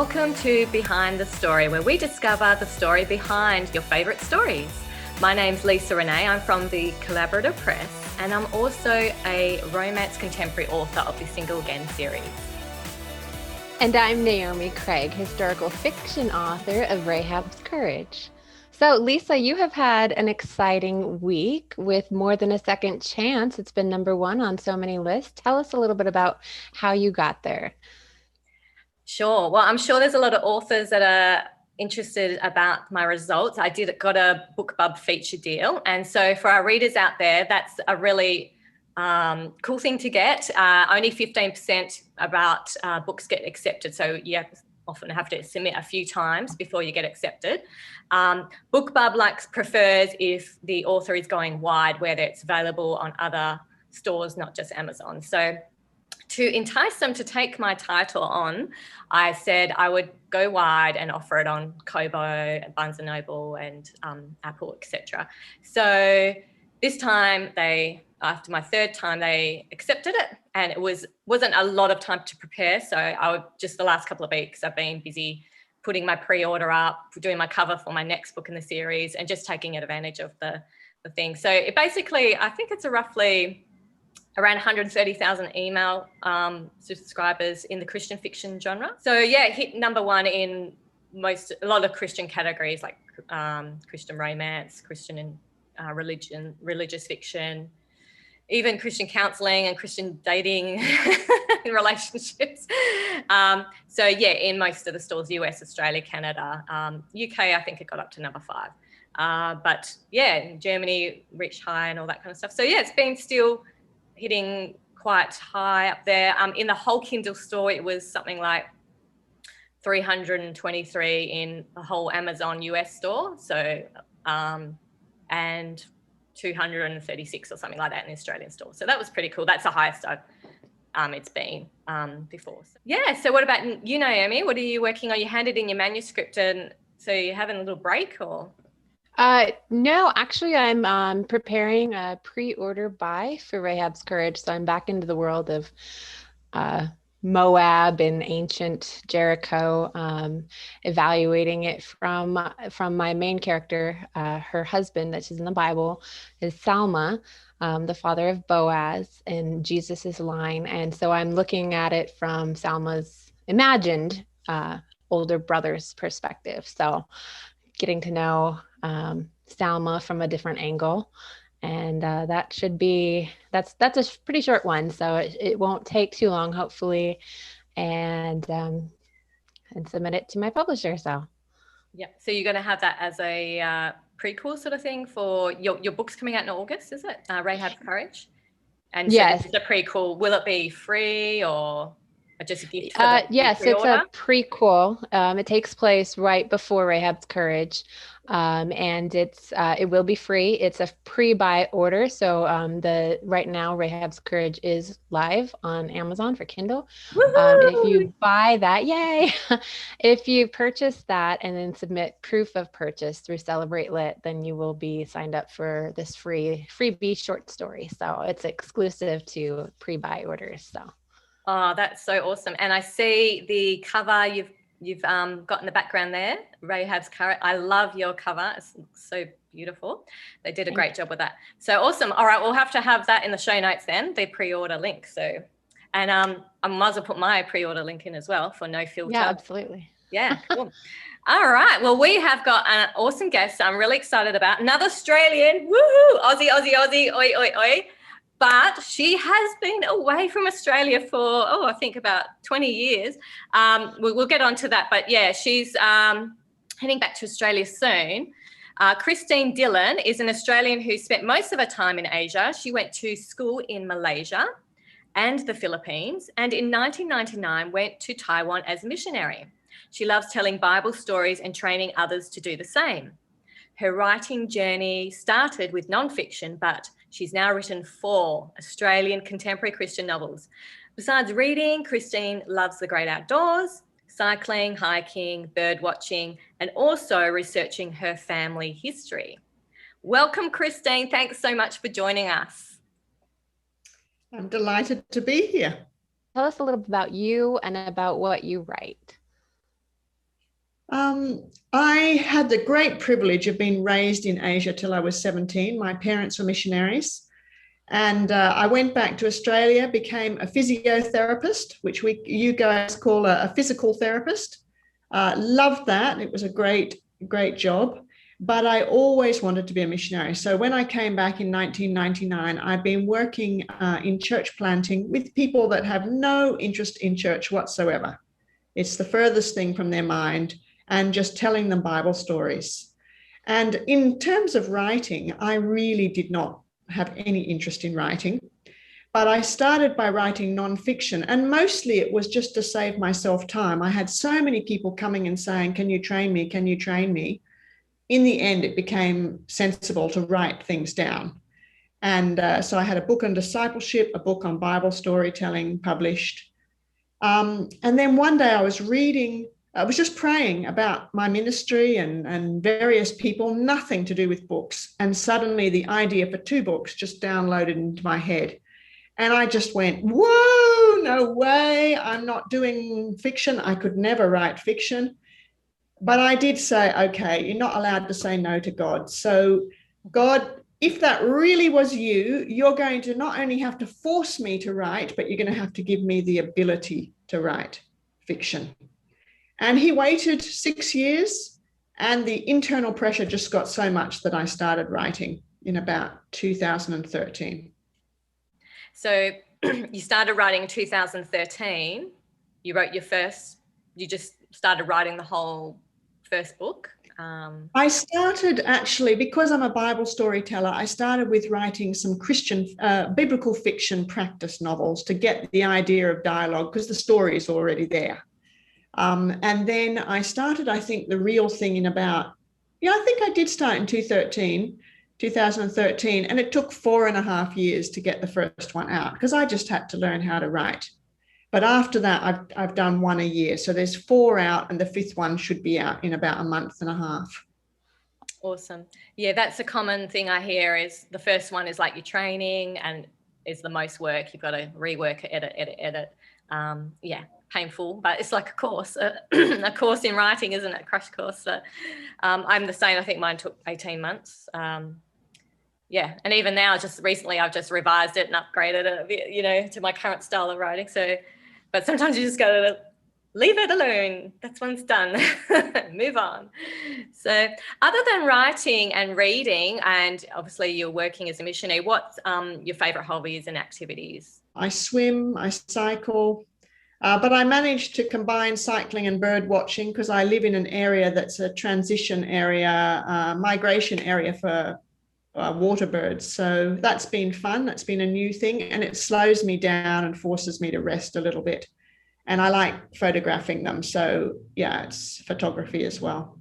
Welcome to Behind the Story, where we discover the story behind your favourite stories. My name's Lisa Renee. I'm from the Collaborative Press, and I'm also a romance contemporary author of the Single Again series. And I'm Naomi Craig, historical fiction author of Rahab's Courage. So Lisa, you have had an exciting week with More Than a Second Chance. It's been #1 on so many lists. Tell us a little bit about how you got there. Sure. Well, I'm sure there's a lot of authors that are interested about my results. I got a BookBub feature deal. And so for our readers out there, that's a really cool thing to get. Only 15% about books get accepted. So you often have to submit a few times before you get accepted. BookBub prefers if the author is going wide, where it's available on other stores, not just Amazon. So to entice them to take my title on, I said I would go wide and offer it on Kobo, Barnes & Noble and Apple, etc. So this time after my third time, they accepted it, and it wasn't a lot of time to prepare. So just the last couple of weeks, I've been busy putting my pre-order up, doing my cover for my next book in the series, and just taking advantage of the thing. So it basically, I think it's roughly around 130,000 email subscribers in the Christian fiction genre. So yeah, hit #1 in a lot of Christian categories like Christian romance, Christian and religion, religious fiction, even Christian counseling and Christian dating in relationships. So yeah, in most of the stores, US, Australia, Canada, UK, I think it got up to #5. But yeah, Germany reached high and all that kind of stuff. So yeah, it's been still hitting quite high up there. In the whole Kindle store, it was something like 323 in the whole Amazon US store. So, and 236 or something like that in the Australian store. So that was pretty cool. That's the highest it's been before. Yeah. So what about you, Naomi? What are you working on? You handed in your manuscript, and so you're having a little break, or? No, actually, I'm preparing a pre-order buy for Rahab's Courage. So I'm back into the world of Moab and ancient Jericho, evaluating it from my main character. Her husband, that she's in the Bible, is Salma, the father of Boaz in Jesus's line. And so I'm looking at it from Salma's imagined older brother's perspective. So getting to know Salma from a different angle, and that's a pretty short one, so it won't take too long, hopefully, and submit it to my publisher. So yeah, so you're going to have that as a prequel sort of thing for your book's coming out in August, is it? Rahab's Courage. And yes, so this is a prequel. Will it be free or just a gift for yes, pre-order? it's a prequel. It takes place right before Rahab's Courage, and it will be free. It's a pre-buy order, so right now Rahab's Courage is live on Amazon for Kindle. If you buy that, yay! If you purchase that and then submit proof of purchase through Celebrate Lit, then you will be signed up for this freebie short story. So it's exclusive to pre-buy orders. So. Oh, that's so awesome. And I see the cover you've got in the background there, Rahab's Courage. I love your cover. It's so beautiful. They did a great job with that. So awesome. All right, we'll have to have that in the show notes then, the pre-order link. So, and I might as well put my pre-order link in as well for no filter. Yeah, absolutely. Yeah, cool. All right. Well, we have got an awesome guest I'm really excited about. Another Australian. Woohoo! Aussie, Aussie, Aussie. Oi, oi, oi. But she has been away from Australia for, I think about 20 years. We'll get on to that. But yeah, she's heading back to Australia soon. Christine Dillon is an Australian who spent most of her time in Asia. She went to school in Malaysia and the Philippines, and in 1999 went to Taiwan as a missionary. She loves telling Bible stories and training others to do the same. Her writing journey started with nonfiction, but she's now written 4 Australian contemporary Christian novels. Besides reading, Christine loves the great outdoors, cycling, hiking, bird watching, and also researching her family history. Welcome, Christine. Thanks so much for joining us. I'm delighted to be here. Tell us a little bit about you and about what you write. I had the great privilege of being raised in Asia till I was 17. My parents were missionaries. And I went back to Australia, became a physiotherapist, which you guys call a physical therapist. Loved that. It was a great job. But I always wanted to be a missionary. So when I came back in 1999, I'd been working in church planting with people that have no interest in church whatsoever. It's the furthest thing from their mind, and just telling them Bible stories. And in terms of writing, I really did not have any interest in writing. But I started by writing nonfiction, and mostly it was just to save myself time. I had so many people coming and saying, "Can you train me? Can you train me?" In the end, it became sensible to write things down. And so I had a book on discipleship, a book on Bible storytelling published. And then one day I was just praying about my ministry and various people, nothing to do with books. And suddenly the idea for 2 books just downloaded into my head. And I just went, whoa, no way, I'm not doing fiction. I could never write fiction. But I did say, okay, you're not allowed to say no to God. So God, if that really was you, you're going to not only have to force me to write, but you're going to have to give me the ability to write fiction. And he waited 6 years, and the internal pressure just got so much that I started writing in about 2013. So you started writing in 2013. You wrote you just started writing the whole first book. I started actually, because I'm a Bible storyteller, I started with writing some Christian biblical fiction practice novels to get the idea of dialogue, because the story is already there. And then I started, I think, the real thing in I think I did start in 2013, and it took 4.5 years to get the first one out, because I just had to learn how to write. But after that, I've done 1 a year. So there's 4 out, and the 5th one should be out in about 1.5 months. Awesome. Yeah, that's a common thing I hear, is the first one is like your training and is the most work. You've got to rework it, edit. Yeah, painful, but it's like a course, a course in writing, isn't it? A crash course. So, I'm the same. I think mine took 18 months. Yeah, and even now, just recently, I've just revised it and upgraded it a bit, to my current style of writing. So, but sometimes you just got to leave it alone. That's when it's done. Move on. So, other than writing and reading, and obviously you're working as a missionary, what's your favourite hobbies and activities? I swim, I cycle, but I managed to combine cycling and bird watching, because I live in an area that's a transition area, migration area for water birds. So that's been fun. That's been a new thing, and it slows me down and forces me to rest a little bit. And I like photographing them. So yeah, it's photography as well.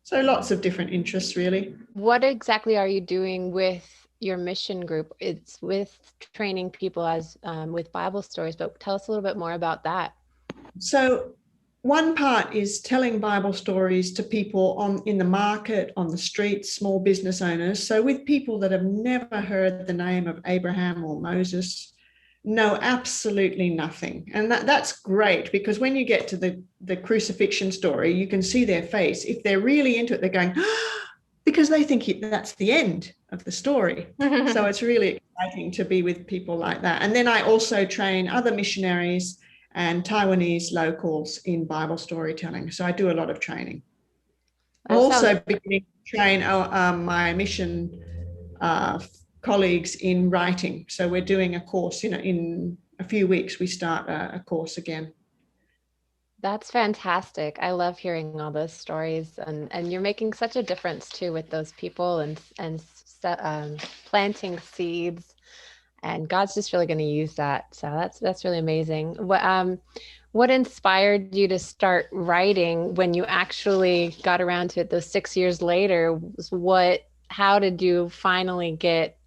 So lots of different interests, really. What exactly are you doing with your mission group? It's with training people as with Bible stories, but tell us a little bit more about that. So one part is telling Bible stories to people in the market, on the streets, small business owners. So with people that have never heard the name of Abraham or Moses, know absolutely nothing. And that's great, because when you get to the crucifixion story, you can see their face. If they're really into it, they're going, because they think that's the end of the story. So it's really exciting to be with people like that. And then I also train other missionaries and Taiwanese locals in Bible storytelling. So I do a lot of training. Also beginning to train my mission colleagues in writing. So we're doing a course, in a few weeks, we start a course again. That's fantastic. I love hearing all those stories, and you're making such a difference too with those people and planting seeds, and God's just really going to use that. So that's really amazing. What inspired you to start writing when you actually got around to it those 6 years later? How did you finally get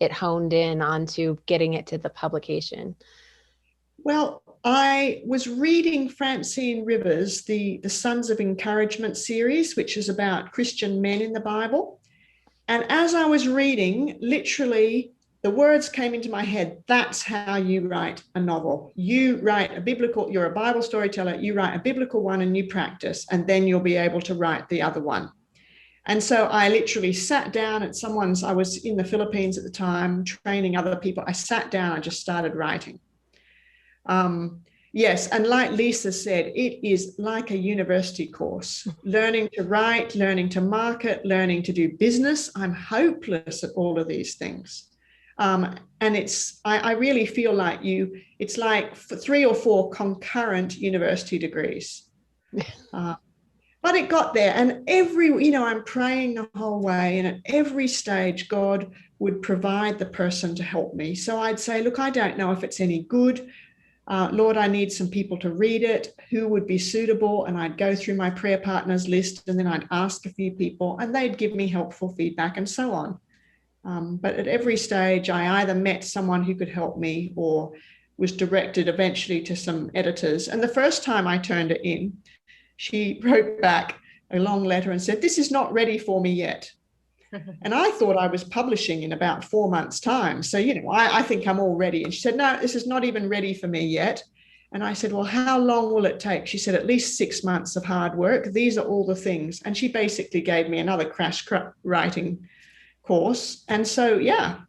it honed in onto getting it to the publication? Well, I was reading Francine Rivers, the Sons of Encouragement series, which is about Christian men in the Bible. And as I was reading, literally the words came into my head. That's how you write a novel. You write a biblical, you're a Bible storyteller, you write a biblical one and you practice, and then you'll be able to write the other one. And so I literally sat down at someone's, I was in the Philippines at the time, training other people. I sat down, I just started writing. Yes, and like Lisa said, it is like a university course, learning to write, learning to market, learning to do business. I'm hopeless at all of these things. And I really feel like it's like 3 or 4 concurrent university degrees. But it got there, and I'm praying the whole way, and at every stage, God would provide the person to help me. So I'd say, look, I don't know if it's any good. Lord, I need some people to read it. Who would be suitable? And I'd go through my prayer partners list, and then I'd ask a few people, and they'd give me helpful feedback and so on. But at every stage, I either met someone who could help me or was directed eventually to some editors. And the first time I turned it in, she wrote back a long letter and said, this is not ready for me yet. And I thought I was publishing in about 4 months' time. So, I think I'm all ready. And she said, no, this is not even ready for me yet. And I said, well, how long will it take? She said, at least 6 months of hard work. These are all the things. And she basically gave me another crash writing course. And so, yeah,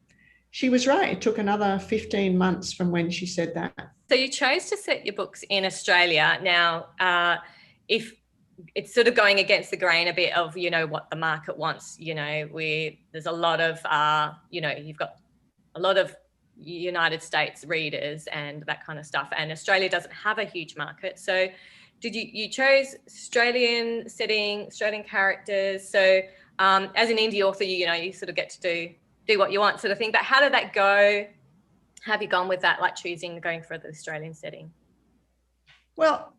she was right. It took another 15 months from when she said that. So you chose to set your books in Australia. Now, if it's sort of going against the grain a bit of, what the market wants, there's a lot of, you've got a lot of United States readers and that kind of stuff. And Australia doesn't have a huge market. So you chose Australian setting, Australian characters. So as an indie author, you sort of get to do what you want sort of thing. But how did that go? Have you gone with that, like going for the Australian setting? Well,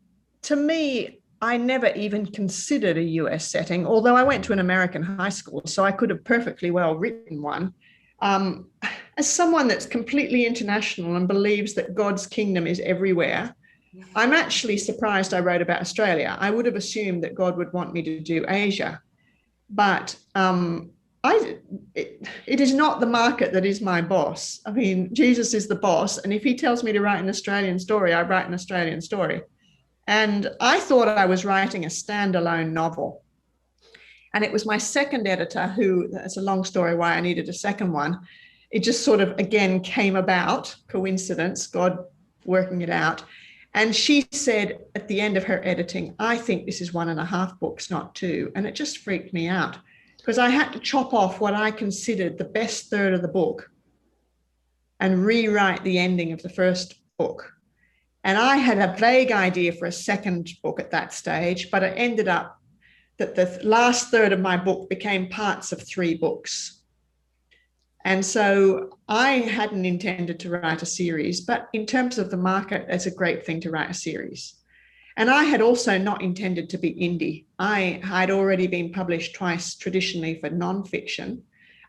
to me, I never even considered a US setting, although I went to an American high school, so I could have perfectly well written one. As someone that's completely international and believes that God's kingdom is everywhere, I'm actually surprised I wrote about Australia. I would have assumed that God would want me to do Asia, but it is not the market that is my boss. I mean, Jesus is the boss, and if he tells me to write an Australian story, I write an Australian story. And I thought I was writing a standalone novel. And it was my second editor who, that's a long story why I needed a second one. It just sort of, again, came about, coincidence, God working it out. And she said at the end of her editing, I think this is 1.5 books, not 2. And it just freaked me out because I had to chop off what I considered the best third of the book and rewrite the ending of the first book. And I had a vague idea for a second book at that stage, but it ended up that the last third of my book became parts of 3 books. And so I hadn't intended to write a series, but in terms of the market, it's a great thing to write a series. And I had also not intended to be indie. I'd already been published twice traditionally for nonfiction.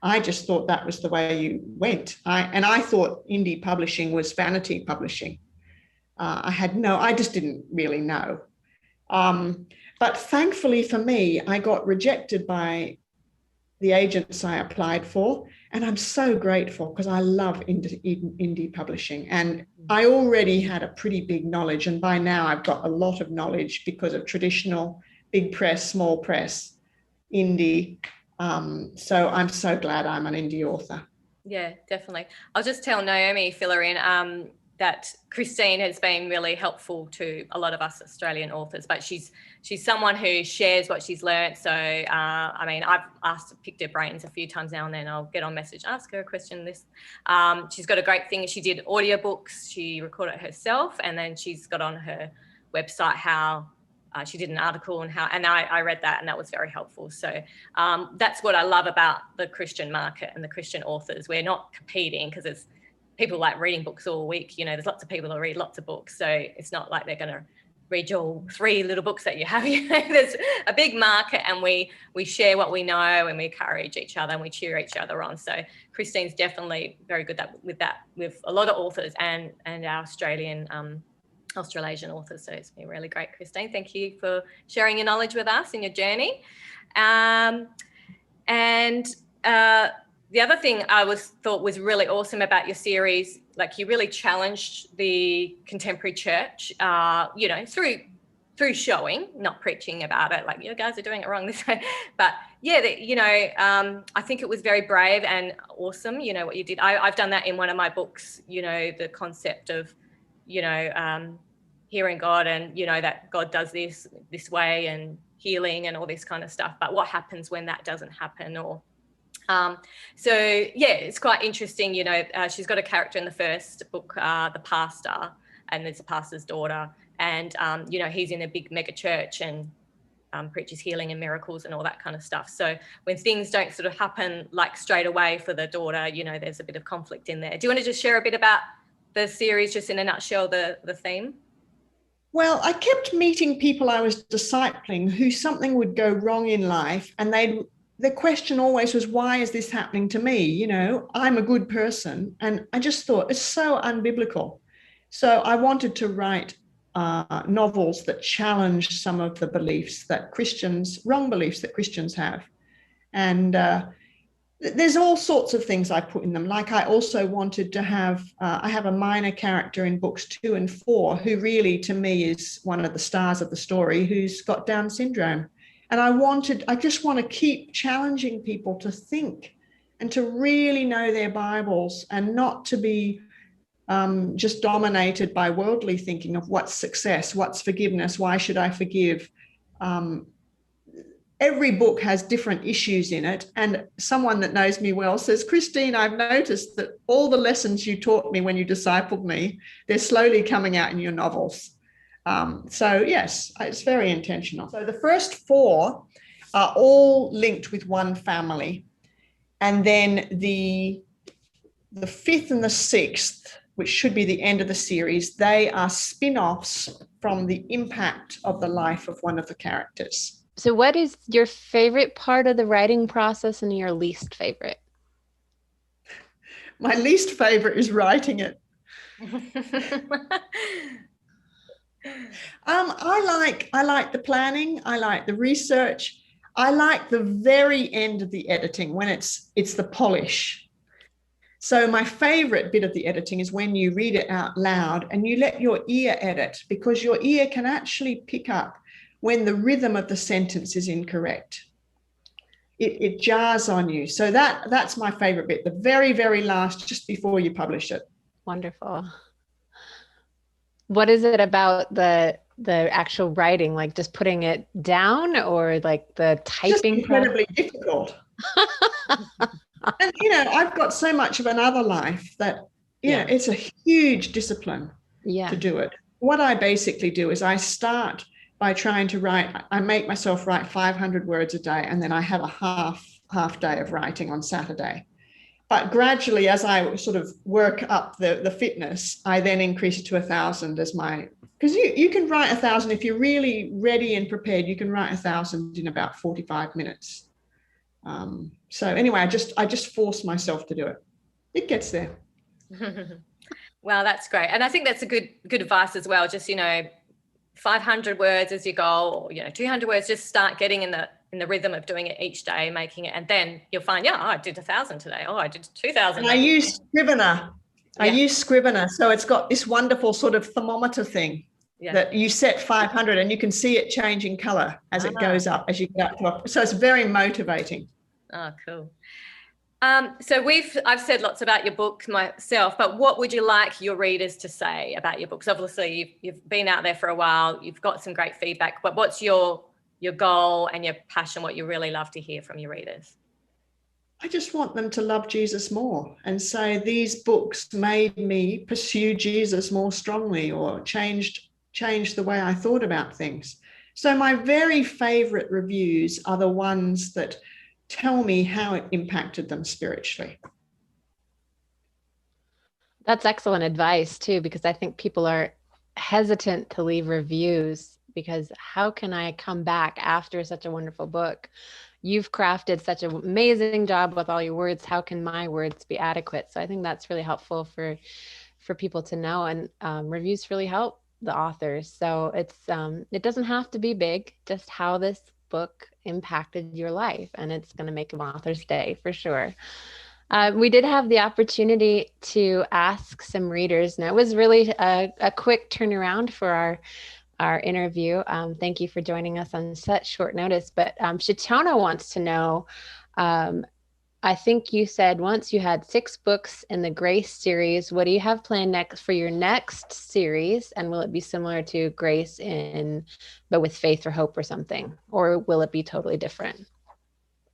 I just thought that was the way you went. I thought indie publishing was vanity publishing. I just didn't really know. But thankfully for me, I got rejected by the agents I applied for. And I'm so grateful because I love indie publishing. And I already had a pretty big knowledge. And by now I've got a lot of knowledge because of traditional big press, small press, indie. So I'm so glad I'm an indie author. Yeah, definitely. I'll just tell Naomi, fill her in, that Christine has been really helpful to a lot of us Australian authors, but she's someone who shares what she's learned. So, I've picked her brains a few times now and then. I'll get on message, ask her a question. She's got a great thing. She did audiobooks. She recorded it herself, and then she's got on her website how she did an article and I read that, and that was very helpful. So that's what I love about the Christian market and the Christian authors. We're not competing because it's people like reading books all week. There's lots of people that read lots of books. So it's not like they're going to read your 3 little books that you have. There's a big market, and we share what we know, and we encourage each other, and we cheer each other on. So Christine's definitely very good with a lot of authors and our Australasian authors. So it's been really great, Christine. Thank you for sharing your knowledge with us in your journey. the other thing I thought was really awesome about your series, like you really challenged the contemporary church, you know, through showing, not preaching about it, like you guys are doing it wrong this way. But yeah, you know, I think it was very brave and awesome, you know, what you did. I've done that in one of my books, you know, the concept of, you know, hearing God and, you know, that God does this way and healing and all this kind of stuff. But what happens when that doesn't happen? Or so yeah, it's quite interesting, you know. She's got a character in the first book, the pastor, and there's a pastor's daughter, and you know, he's in a big mega church and preaches healing and miracles and all that kind of stuff. So when things don't sort of happen like straight away for the daughter, you know, there's a bit of conflict in there. Do you want to just share a bit about the series, just in a nutshell, the theme? Well, I kept meeting people I was discipling who something would go wrong in life, and the question always was, why is this happening to me? You know, I'm a good person. And I just thought it's so unbiblical. So I wanted to write novels that challenge some of the beliefs that wrong beliefs that Christians have. And there's all sorts of things I put in them. Like I also wanted to have, I have a minor character in books 2 and 4, who really, to me, is one of the stars of the story, who's got Down syndrome. And I just want to keep challenging people to think and to really know their Bibles, and not to be just dominated by worldly thinking of what's success, what's forgiveness, why should I forgive? Every book has different issues in it. And someone that knows me well says, Christine, I've noticed that all the lessons you taught me when you discipled me, they're slowly coming out in your novels. So yes, it's very intentional. So the first 4 are all linked with one family. And then the 5th and the 6th, which should be the end of the series, they are spin-offs from the impact of the life of one of the characters. So what is your favorite part of the writing process and your least favorite? My least favorite is writing it. I like the planning. I like the research. I like the very end of the editing, when it's the polish. So my favorite bit of the editing is when you read it out loud and you let your ear edit, because your ear can actually pick up when the rhythm of the sentence is incorrect. It jars on you. So that's my favorite bit, the very, very last, just before you publish it. Wonderful. What is it about the actual writing, like just putting it down, or like the typing? Just incredibly difficult. And, you know, I've got so much of another life that, you know, it's a huge discipline to do it. What I basically do is I start by trying to write, I make myself write 500 words a day, and then I have a half day of writing on Saturday. But gradually, as I sort of work up the fitness, I then increase it to 1,000 as because you can write 1,000 if you're really ready and prepared. You can write 1,000 in about 45 minutes. So anyway, I just force myself to do it. It gets there. Well, that's great. And I think that's a good advice as well. Just, you know, 500 words as your goal, or, you know, 200 words, just start getting in the rhythm of doing it each day, making it. And then you'll find, I did 1,000 today. Oh, I did 2,000. And I use Scrivener. I use Scrivener. So it's got this wonderful sort of thermometer thing that you set 500 and you can see it changing color as it goes up, as you get up. So it's very motivating. Oh, cool. So I've said lots about your book myself, but what would you like your readers to say about your books? Obviously, you've been out there for a while, you've got some great feedback, but what's your goal and your passion, what you really love to hear from your readers? I just want them to love Jesus more and say, these books made me pursue Jesus more strongly, or changed the way I thought about things. So my very favorite reviews are the ones that tell me how it impacted them spiritually. That's excellent advice too, because I think people are hesitant to leave reviews, because how can I come back after such a wonderful book? You've crafted such an amazing job with all your words. How can my words be adequate? So I think that's really helpful for people to know, and reviews really help the authors. So it doesn't have to be big, just how this book impacted your life, and it's going to make an author's day for sure. We did have the opportunity to ask some readers, and it was really a quick turnaround for our interview. Thank you for joining us on such short notice. But Shatona wants to know, I think you said once you had 6 books in the Grace series. What do you have planned next for your next series? And will it be similar to Grace but with faith or hope or something? Or will it be totally different?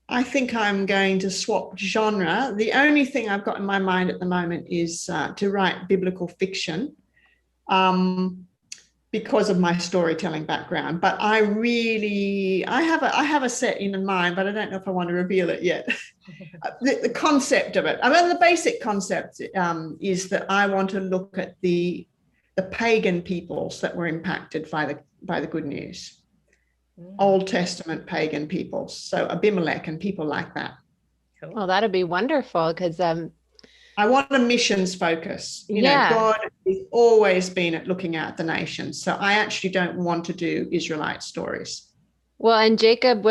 I think I'm going to swap genre. The only thing I've got in my mind at the moment is to write biblical fiction. Because of my storytelling background, but I have a set in mind, but I don't know if I want to reveal it yet. The concept of it, I mean, the basic concept is that I want to look at the pagan peoples that were impacted by the good news, Old Testament pagan peoples, so Abimelech and people like that. Cool. Well, that'd be wonderful, because I want a missions focus. You know, God has always been at looking at the nations. So I actually don't want to do Israelite stories. Well, and Abraham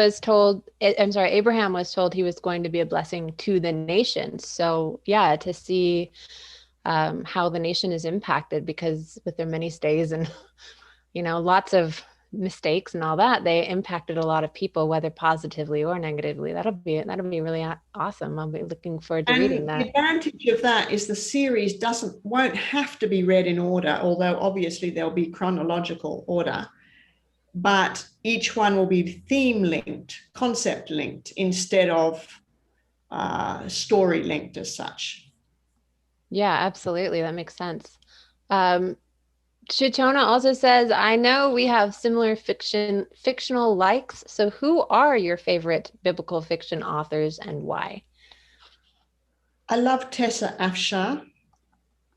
was told he was going to be a blessing to the nations. So yeah, to see how the nation is impacted, because with their many stays and, lots of mistakes and all that, they impacted a lot of people, whether positively or negatively. That'll be really awesome. I'll be looking forward to reading that. The advantage of that is the series won't have to be read in order, although obviously there'll be chronological order, but each one will be theme linked, concept linked, instead of story linked as such. Yeah, absolutely. That makes sense. Shatona also says, I know we have similar fictional likes. So who are your favorite biblical fiction authors and why? I love Tessa Afshar.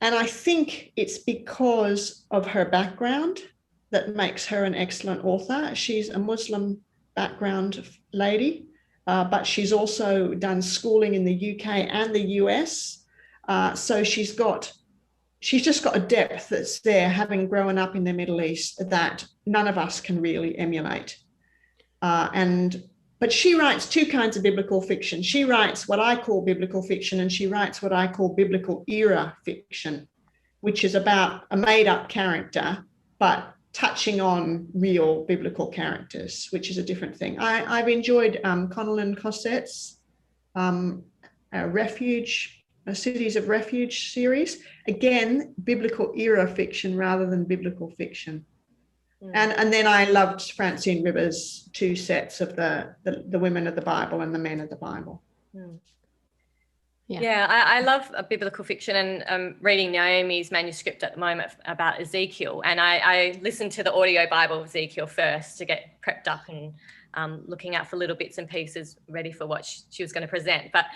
And I think it's because of her background that makes her an excellent author. She's a Muslim background lady, but she's also done schooling in the UK and the US. So she's just got a depth that's there, having grown up in the Middle East, that none of us can really emulate. But she writes 2 kinds of biblical fiction. She writes what I call biblical fiction, and she writes what I call biblical era fiction, which is about a made-up character, but touching on real biblical characters, which is a different thing. I've enjoyed Connellan Cossett's Cities of Refuge series. Again, biblical era fiction rather than biblical fiction. And then I loved Francine Rivers' 2 sets of the women of the Bible and the men of the Bible. Yeah, I love biblical fiction, and I'm reading Naomi's manuscript at the moment about Ezekiel, and I listened to the audio Bible of Ezekiel first to get prepped up and looking out for little bits and pieces ready for what she was going to present. But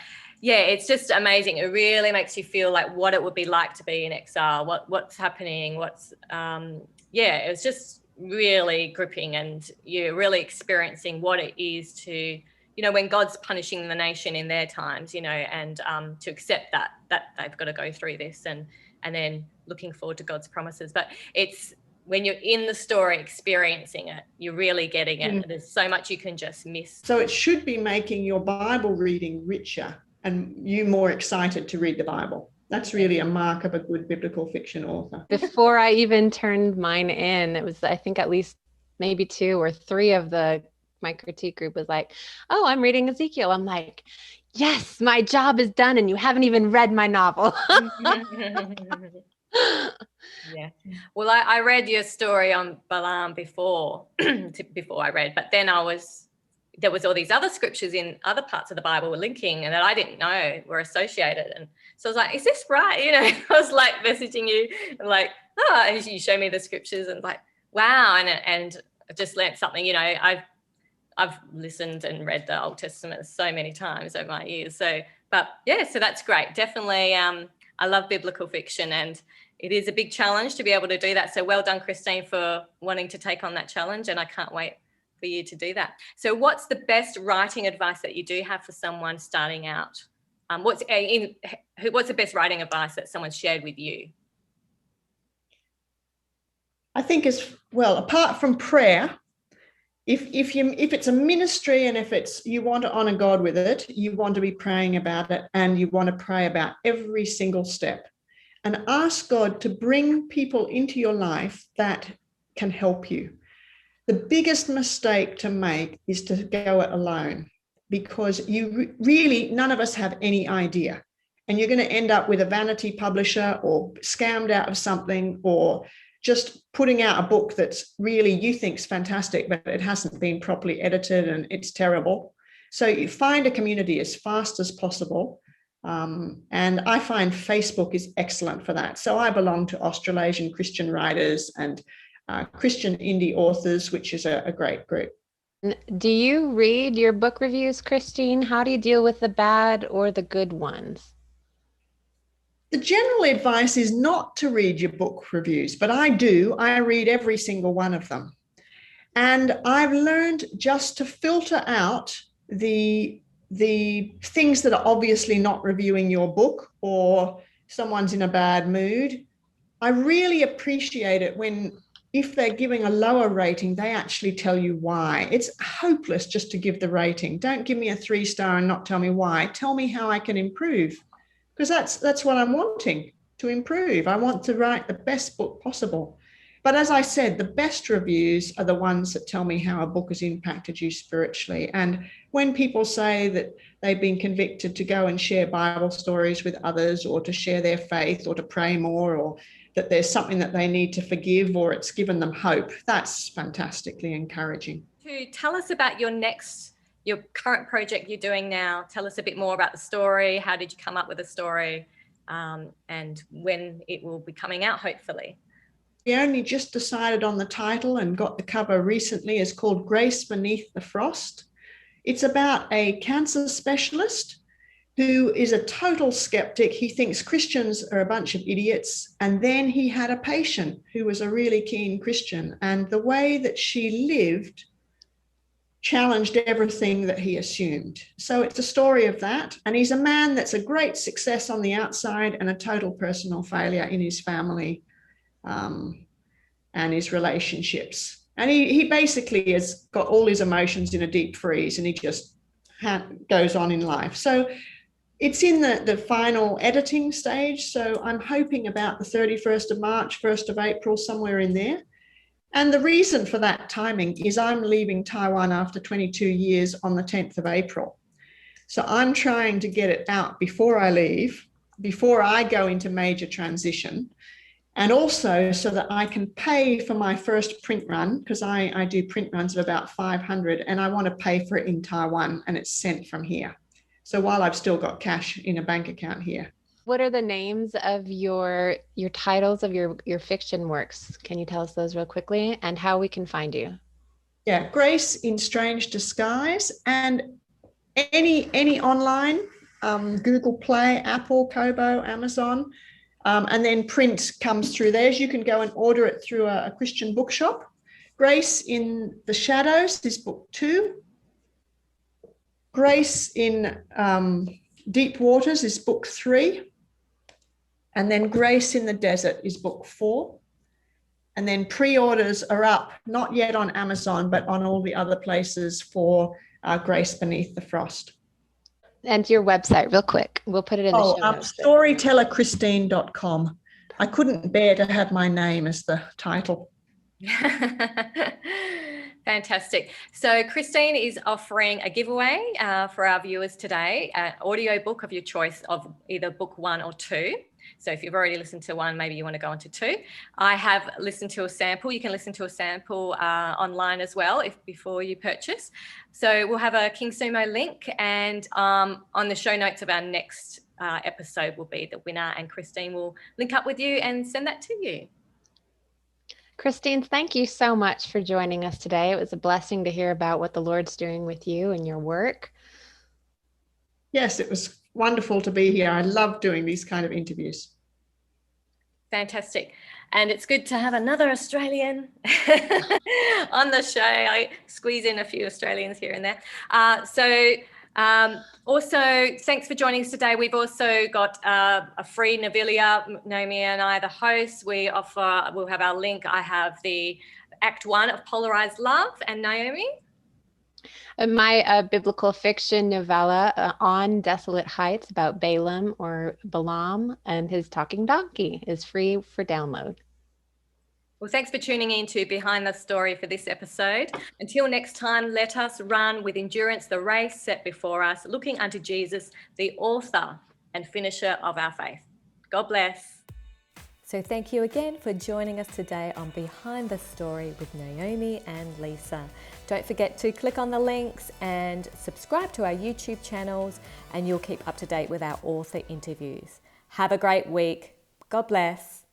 yeah, it's just amazing. It really makes you feel like what it would be like to be in exile, what's happening, it was just really gripping, and you're really experiencing what it is to, when God's punishing the nation in their times, and to accept that they've got to go through this, and then looking forward to God's promises. But it's when you're in the story experiencing it, you're really getting it. There's so much you can just miss. So it should be making your Bible reading richer and you more excited to read the Bible. That's really a mark of a good biblical fiction author. Before I even turned mine in, it was, I think, at least maybe 2 or 3 of my critique group was like, oh, I'm reading Ezekiel. I'm like, yes, my job is done and you haven't even read my novel. Yeah. Well, I read your story on Balaam before I read, but then there was all these other scriptures in other parts of the Bible were linking and that I didn't know were associated. And so I was like, is this right? I was like messaging you and like, and you show me the scriptures and like, wow. And I just learned something, I've listened and read the Old Testament so many times over my years. So that's great. Definitely. I love biblical fiction, and it is a big challenge to be able to do that. So well done, Christine, for wanting to take on that challenge. And I can't wait for you to do that. So what's the best writing advice that you do have for someone starting out? What's the best writing advice that someone's shared with you? I think apart from prayer, if it's a ministry and if you want to honor God with it, you want to be praying about it, and you want to pray about every single step and ask God to bring people into your life that can help you. The biggest mistake to make is to go it alone, because you really, none of us have any idea. And you're going to end up with a vanity publisher or scammed out of something, or just putting out a book that's really you think's fantastic, but it hasn't been properly edited and it's terrible. So you find a community as fast as possible. And I find Facebook is excellent for that. So I belong to Australasian Christian writers and Christian indie authors, which is a great group. Do you read your book reviews, Christine? How do you deal with the bad or the good ones? The general advice is not to read your book reviews, but I do. I read every single one of them. And I've learned just to filter out the things that are obviously not reviewing your book, or someone's in a bad mood. I really appreciate it when, if they're giving a lower rating, they actually tell you why. It's hopeless just to give the rating. Don't give me a 3-star and not tell me why. Tell me how I can improve, because that's what I'm wanting, to improve. I want to write the best book possible. But as I said, the best reviews are the ones that tell me how a book has impacted you spiritually. And when people say that they've been convicted to go and share Bible stories with others, or to share their faith, or to pray more, or that there's something that they need to forgive, or it's given them hope, that's fantastically encouraging. To tell us about your current project you're doing now. Tell us a bit more about the story. How did you come up with the story, and when it will be coming out, hopefully? We only just decided on the title and got the cover recently. It's called Grace Beneath the Frost. It's about a cancer specialist who is a total skeptic. He thinks Christians are a bunch of idiots. And then he had a patient who was a really keen Christian. And the way that she lived challenged everything that he assumed. So it's a story of that. And he's a man that's a great success on the outside and a total personal failure in his family and his relationships. And he basically has got all his emotions in a deep freeze, and he just goes on in life. So it's in the final editing stage. So I'm hoping about the 31st of March, 1st of April, somewhere in there. And the reason for that timing is I'm leaving Taiwan after 22 years on the 10th of April. So I'm trying to get it out before I leave, before I go into major transition, and also so that I can pay for my first print run, because I do print runs of about 500, and I want to pay for it in Taiwan, and it's sent from here. So while I've still got cash in a bank account here. What are the names of your titles of your fiction works? Can you tell us those real quickly, and how we can find you? Yeah, Grace in Strange Disguise, and any online, Google Play, Apple, Kobo, Amazon, and then print comes through theirs. You can go and order it through a Christian bookshop. Grace in the Shadows is book 2. Grace in Deep Waters is book 3. And then Grace in the Desert is book 4. And then pre-orders are up, not yet on Amazon, but on all the other places for Grace Beneath the Frost. And your website, real quick. We'll put it in the show notes. Storytellerchristine.com. I couldn't bear to have my name as the title. Fantastic. So Christine is offering a giveaway for our viewers today, an audio book of your choice of either book 1 or 2. So if you've already listened to 1, maybe you want to go on to 2. I have listened to a sample. You can listen to a sample online as well before you purchase. So we'll have a King Sumo link, and on the show notes of our next episode will be the winner, and Christine will link up with you and send that to you. Christine, thank you so much for joining us today. It was a blessing to hear about what the Lord's doing with you and your work. Yes, it was wonderful to be here. I love doing these kind of interviews. Fantastic. And it's good to have another Australian on the show. I squeeze in a few Australians here and there. Also, thanks for joining us today. We've also got a free Navilia, Naomi and I, the hosts. We'll have our link. I have the Act 1 of Polarized Love. And Naomi? My biblical fiction novella, On Desolate Heights, about Balaam or Balaam and his talking donkey, is free for download. Well, thanks for tuning in to Behind the Story for this episode. Until next time, let us run with endurance the race set before us, looking unto Jesus, the author and finisher of our faith. God bless. So thank you again for joining us today on Behind the Story with Naomi and Lisa. Don't forget to click on the links and subscribe to our YouTube channels, and you'll keep up to date with our author interviews. Have a great week. God bless.